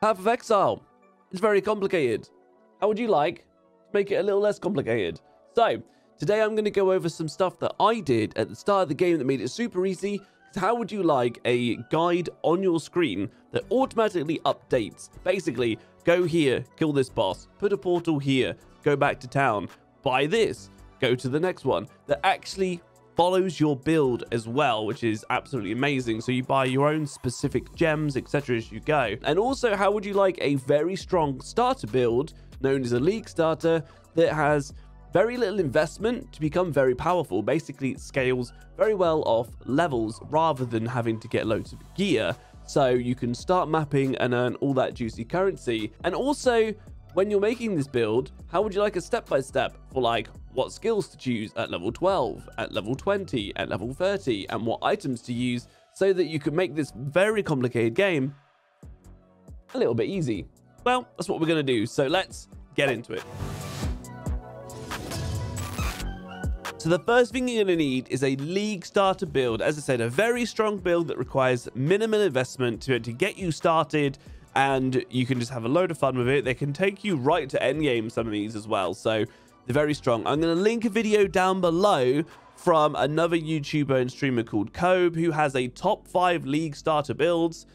Path of Exile. It's very complicated. How would you like to make it a little less complicated? So, today I'm going to go over some stuff that I did at the start of the game that made it super easy. How would you like a guide on your screen that automatically updates? Basically, go here, kill this boss, put a portal here, go back to town, buy this, go to the next one, that actually follows your build as well, which is absolutely amazing. So you buy your own specific gems, etc. as you go. And also, how would you like a very strong starter build known as a league starter that has very little investment to become very powerful? Basically, it scales very well off levels rather than having to get loads of gear. So you can start mapping and earn all that juicy currency. And also, when you're making this build, how would you like a step-by-step for like what skills to choose at level 12, at level 20, at level 30, and what items to use so that you can make this very complicated game a little bit easy? Well, that's what we're going to do. So let's get into it. So the first thing you're going to need is a league starter build. As I said, a very strong build that requires minimal investment to get you started, and you can just have a load of fun with it. They can take you right to endgame, some of these as well. So they're very strong. I'm going to link a video down below from another YouTuber and streamer called Kobe, who has a top 5 league starter builds.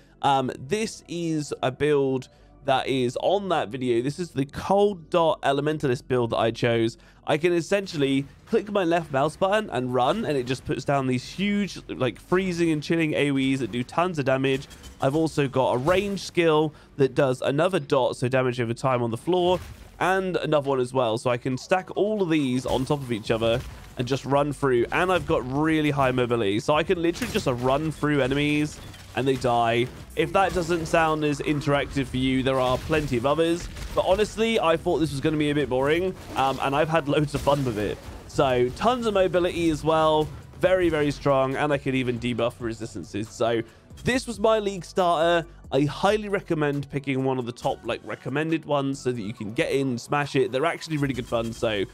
This is a build that is on that video. This is the Cold Dot Elementalist build that I chose. I can essentially click my left mouse button and run, and it just puts down these huge, like, freezing and chilling AoEs that do tons of damage. I've also got a range skill that does another dot, so damage over time on the floor, and another one as well. So I can stack all of these on top of each other and just run through. And I've got really high mobility, so I can literally just run through enemies and they die. If that doesn't sound as interactive for you, there are plenty of others. But honestly, I thought this was going to be a bit boring, and I've had loads of fun with it. So tons of mobility as well. Very, very strong, and I could even debuff resistances. So this was my league starter. I highly recommend picking one of the top, like, recommended ones so that you can get in and smash it. They're actually really good fun. So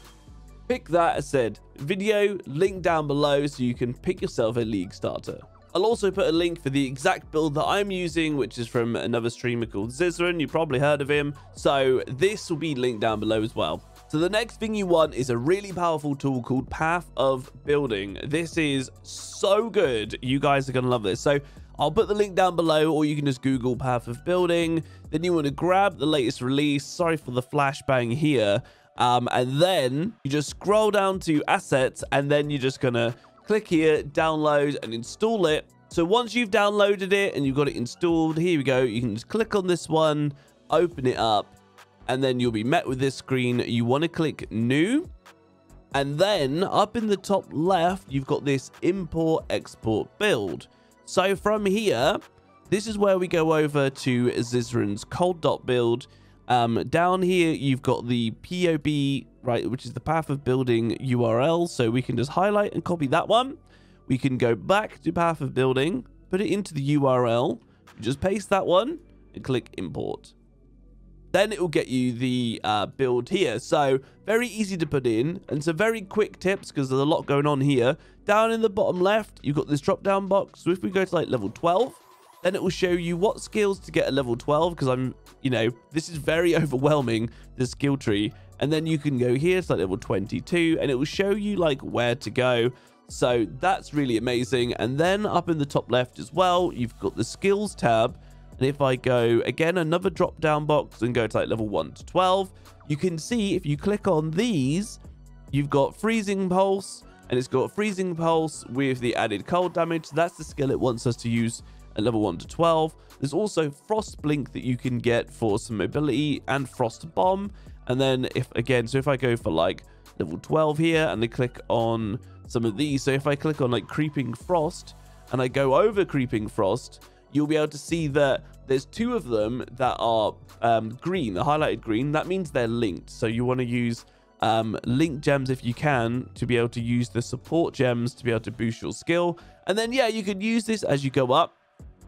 pick that. As said, video link down below so you can pick yourself a league starter. I'll also put a link for the exact build that I'm using, which is from another streamer called Zizran. You probably heard of him. So this will be linked down below as well. So the next thing you want is a really powerful tool called Path of Building. This is so good. You guys are going to love this. So I'll put the link down below, or you can just Google Path of Building. Then you want to grab the latest release. Sorry for the flashbang here. And then you just scroll down to assets, and then you're just going to click here, download and install it. So once you've downloaded it and you've got it installed, here we go. You can just click on this one, open it up, and then you'll be met with this screen. You want to click new, and then up in the top left, you've got this import export build. So from here, this is where we go over to Zizran's Cold Dot build. Down here, you've got the POB, right, which is the Path of Building URL. So we can just highlight and copy that one. We can go back to Path of Building, put it into the URL, just paste that one and click import. Then it will get you the build here. So very easy to put in, and some very quick tips because there's a lot going on here. Down in the bottom left, you've got this drop down box. So if we go to like level 12, then it will show you what skills to get at level 12, because this is very overwhelming, the skill tree. And then you can go here to like level 22, and it will show you like where to go. So that's really amazing. And then up in the top left as well, you've got the skills tab. And if I go again, another drop down box and go to like level 1 to 12, you can see if you click on these, you've got freezing pulse, and it's got freezing pulse with the added cold damage. So that's the skill it wants us to use at level 1 to 12. There's also frost blink that you can get for some mobility, and frost bomb. And then if I go for like level 12 here and I click on some of these, so if I click on like creeping frost and I go over creeping frost, you'll be able to see that there's 2 of them that are green, the highlighted green. That means they're linked. So you want to use link gems if you can, to be able to use the support gems to be able to boost your skill. And then yeah, you can use this as you go up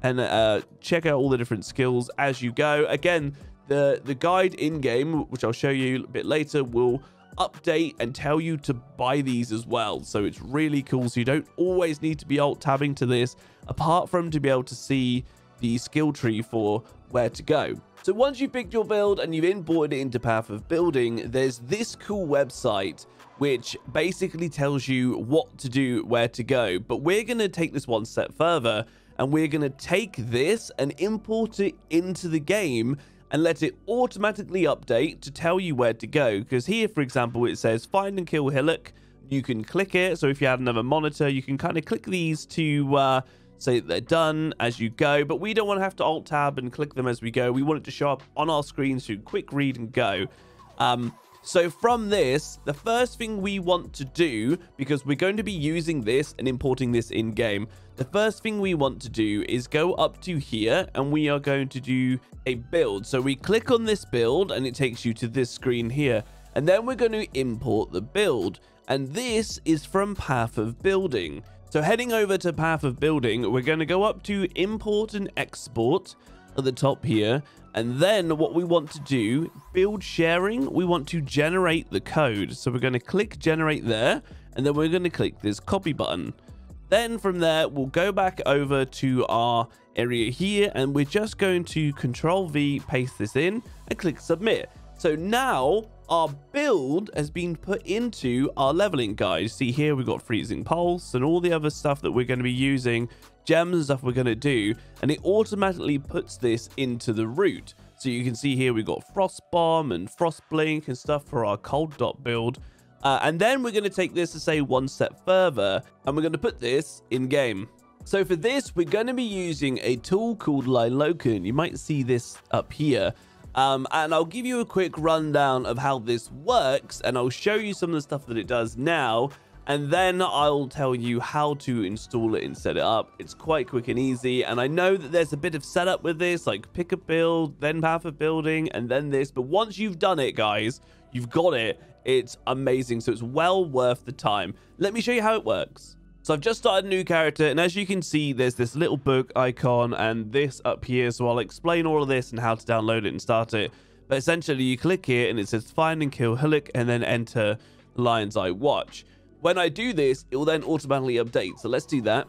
and check out all the different skills as you go. Again, the guide in game, which I'll show you a bit later, will update and tell you to buy these as well. So it's really cool. So you don't always need to be alt tabbing to this, apart from to be able to see the skill tree for where to go. So once you've picked your build and you've imported it into Path of Building, there's this cool website which basically tells you what to do, where to go. But we're going to take this one step further, and we're going to take this and import it into the game and let it automatically update to tell you where to go. Because here, for example, it says find and kill Hillock. You can click it. So if you had another monitor, you can kind of click these to say that they're done as you go. But we don't want to have to alt tab and click them as we go. We want it to show up on our screen so you can quick read and go. So from this, the first thing we want to do, because we're going to be using this and importing this in game, the first thing we want to do is go up to here and we are going to do a build. So we click on this build and it takes you to this screen here. And then we're going to import the build. And this is from Path of Building. So heading over to Path of Building, we're going to go up to import and export at the top here. And then what we want to do, build sharing, we want to generate the code. So we're going to click generate there, and then we're going to click this copy button. Then from there, we'll go back over to our area here, and we're just going to Control V, paste this in, and click submit. So now our build has been put into our leveling guide. See here, we've got freezing pulse and all the other stuff that we're going to be using, gems and stuff we're going to do, and it automatically puts this into the root. So you can see here we've got frost bomb and frost blink and stuff for our cold dot build. And then we're going to take this to say one step further, and we're going to put this in game. So for this, we're going to be using a tool called Lailloken. You might see this up here. And I'll give you a quick rundown of how this works, and I'll show you some of the stuff that it does now, and then I'll tell you how to install it and set it up. It's quite quick and easy, and I know that there's a bit of setup with this, like pick a build, then Path of Building, and then this. But once you've done it, guys, you've got it. It's amazing, so it's well worth the time. Let me show you how it works. So I've just started a new character, and as you can see, there's this little book icon and this up here. So I'll explain all of this and how to download it and start it. But essentially, you click here and it says find and kill Hillock, and then enter Lion's Eye Watch. When I do this, it will then automatically update. So let's do that.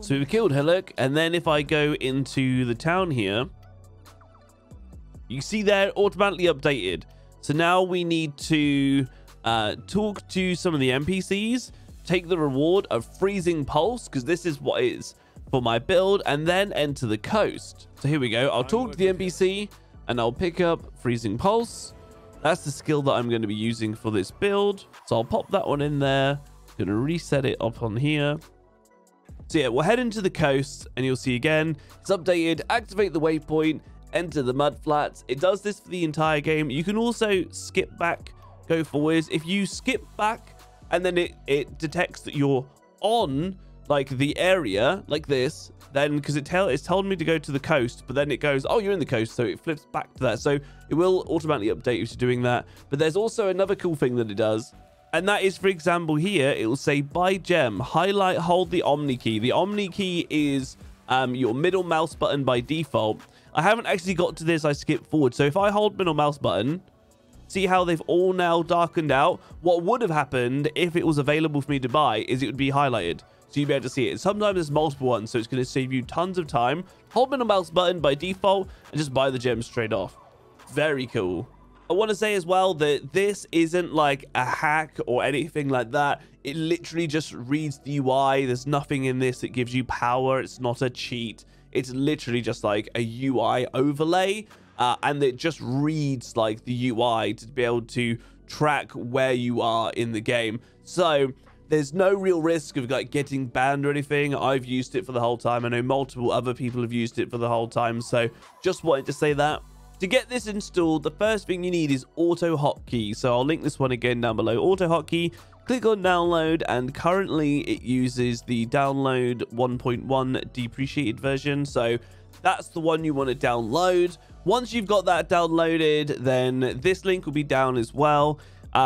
So we've killed Hillock, and then if I go into the town here, you see there automatically updated. So now we need to talk to some of the NPCs, take the reward of freezing pulse, because this is what it is for my build, and then enter the coast. So here we go. I'll talk to the NPC and I'll pick up freezing pulse. That's the skill that I'm going to be using for this build. So I'll pop that one in there. Going to reset it up on here. So yeah, we'll head into the coast and you'll see again, it's updated. Activate the waypoint, enter the mud flats. It does this for the entire game. You can also skip back, go forwards. If you skip back and then it detects that you're on like the area like this, then because it's told me to go to the coast, but then it goes, oh, you're in the coast, so it flips back to that. So it will automatically update you to doing that. But there's also another cool thing that it does, and that is, for example, here it will say buy gem, highlight, hold the Omni key. The Omni key is your middle mouse button by default. I haven't actually got to this, I skipped forward. So if I hold middle mouse button, see how they've all now darkened out? What would have happened if it was available for me to buy is it would be highlighted, so you'd be able to see it. Sometimes there's multiple ones, so it's going to save you tons of time. Hold middle mouse button by default and just buy the gems straight off. Very cool. I want to say as well that this isn't like a hack or anything like that. It literally just reads the UI. There's nothing in this that gives you power. It's not a cheat. It's literally just like a UI overlay. And it just reads like the UI to be able to track where you are in the game. So there's no real risk of like getting banned or anything. I've used it for the whole time. I know multiple other people have used it for the whole time. So just wanted to say that. To get this installed, the first thing you need is auto hotkey. So I'll link this one again down below. Auto hotkey, click on download, and currently it uses the download 1.1 depreciated version. So that's the one you want to download. Once you've got that downloaded, then this link will be down as well.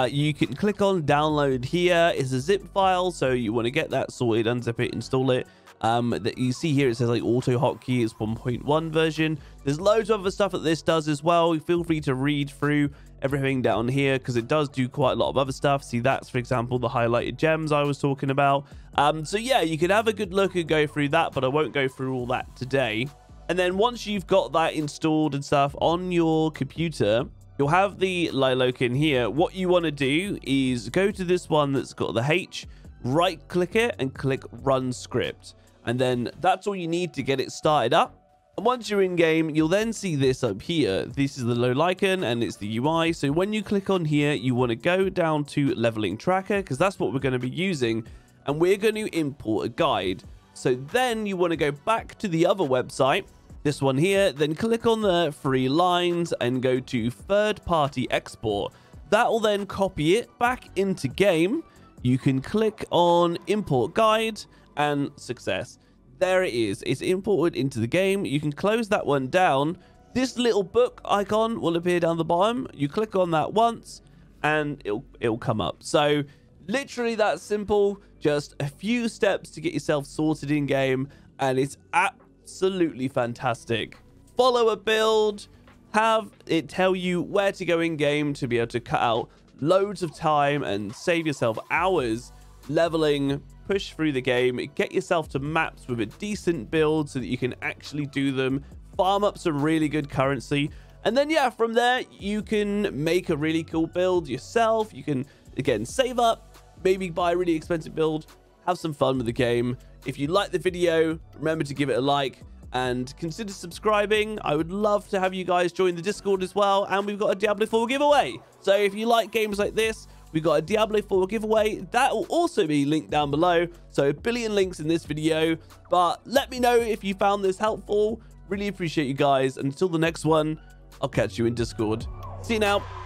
You can click on download here. It's a zip file, so you want to get that sorted, unzip it, install it. That you see here, it says like auto hotkey is 1.1 version. There's loads of other stuff that this does as well. Feel free to read through everything down here because it does do quite a lot of other stuff. See, that's, for example, the highlighted gems I was talking about. So yeah, you can have a good look and go through that, but I won't go through all that today. And then once you've got that installed and stuff on your computer, you'll have the Lailloken here. What you want to do is go to this one that's got the H, right click it and click run script. And then that's all you need to get it started up. And once you're in game, you'll then see this up here. This is the Lailloken and it's the UI. So when you click on here, you want to go down to leveling tracker because that's what we're going to be using. And we're going to import a guide. So then you want to go back to the other website, this one here, then click on the 3 lines and go to third-party export. That will then copy it back into game. You can click on import guide and success. There it is. It's imported into the game. You can close that one down. This little book icon will appear down the bottom. You click on that once and it'll come up. So literally that simple. Just a few steps to get yourself sorted in game, and it's absolutely fantastic. Follow a build, have it tell you where to go in game to be able to cut out loads of time and save yourself hours leveling, push through the game, get yourself to maps with a decent build so that you can actually do them, farm up some really good currency, and then yeah, from there you can make a really cool build yourself. You can again save up, maybe buy a really expensive build, have some fun with the game. If you like the video, remember to give it a like and consider subscribing. I would love to have you guys join the Discord as well, and we've got a Diablo 4 giveaway. So if you like games like this, we've got a Diablo 4 giveaway that will also be linked down below. So a billion links in this video, but let me know if you found this helpful. Really appreciate you guys. Until the next one, I'll catch you in Discord. See you now.